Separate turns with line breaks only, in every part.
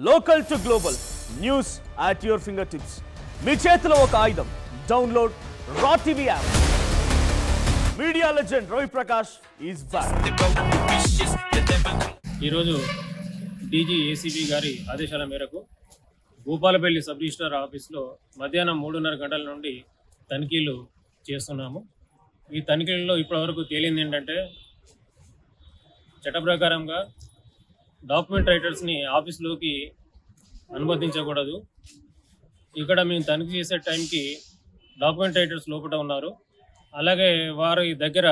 Local to global news at your fingertips. మీ చేతిలో ఒక ఆయుధం. డౌన్లోడ్ రా TV app. Media legend Ravi Prakash is back.
ఈరోజు డీజీ ఏసీబీ గారి ఆదేశాల మేరకు భూపాలపల్లి సబ్ రిజిస్ట్రార్ ఆఫీస్లో మధ్యాహ్నం 3:30 గంటల నుండి తనిఖీలు చేస్తున్నాము. ఈ తనిఖీలలో ఇప్పటివరకు తేలింది ఏంటంటే చట్ట ప్రకారంగా డాక్యుమెంట్ రైటర్స్ని ఆఫీస్లోకి అనుమతించకూడదు. ఇక్కడ మేము తనిఖీ చేసే టైంకి డాక్యుమెంట్ రైటర్స్ లోపల ఉన్నారు. అలాగే వారి దగ్గర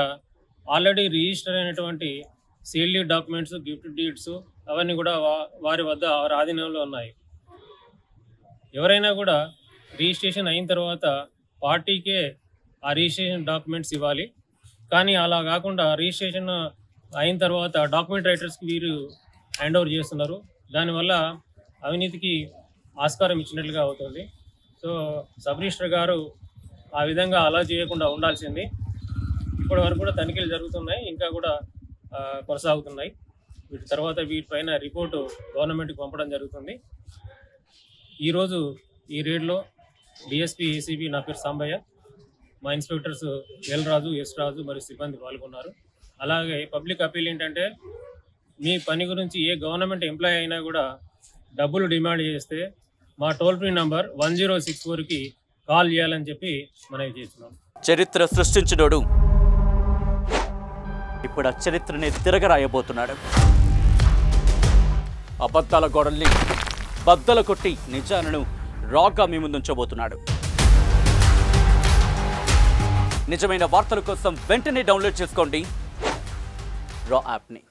ఆల్రెడీ రిజిస్టర్ అయినటువంటి sale deed documents, gift deeds అవన్నీ కూడా వారి వద్ద వారి ఆధీనంలో ఉన్నాయి. ఎవరైనా కూడా రిజిస్ట్రేషన్ అయిన తర్వాత పార్టీకే ఆ రిజిస్ట్రేషన్ డాక్యుమెంట్స్ ఇవ్వాలి. కానీ అలా కాకుండా రిజిస్ట్రేషన్ అయిన తర్వాత డాక్యుమెంట్ రైటర్స్కి వీరు హ్యాండ్ ఓవర్ చేస్తున్నారు. దానివల్ల అవినీతికి ఆస్కారం ఇచ్చినట్లుగా అవుతుంది. సో సబ్ రిజిస్టర్ గారు ఆ విధంగా అలా చేయకుండా ఉండాల్సింది. ఇప్పటి వరకు కూడా తనిఖీలు జరుగుతున్నాయి, ఇంకా కూడా కొనసాగుతున్నాయి. వీటి తర్వాత వీటిపైన రిపోర్టు గవర్నమెంట్కి పంపడం జరుగుతుంది. ఈరోజు ఈ రేడ్లో డిఎస్పీ ఏసీబీ నా పేరు సాంబయ్య, మా ఇన్స్పెక్టర్స్ ఎల్ రాజు, ఎస్ రాజు మరియు సిబ్బంది పాల్గొన్నారు. అలాగే పబ్లిక్ అపీల్ ఏంటంటే మీ పని గురించి ఏ గవర్నమెంట్ ఎంప్లాయీ అయినా కూడా డబ్బులు డిమాండ్ చేస్తే మా టోల్ ఫ్రీ నంబర్ 1064కి కాల్ చేయాలని చెప్పి మనవి చేస్తున్నాం.
చరిత్ర సృష్టించినోడు ఇప్పుడు ఆ చరిత్రని తిరగరాయబోతున్నాడు. అబద్ధాల గోడల్ని బద్దలు కొట్టి నిజాలను రాగా మీ ముందుంచబోతున్నాడు. నిజమైన వార్తల కోసం వెంటనే డౌన్లోడ్ చేసుకోండి రా యాప్ని.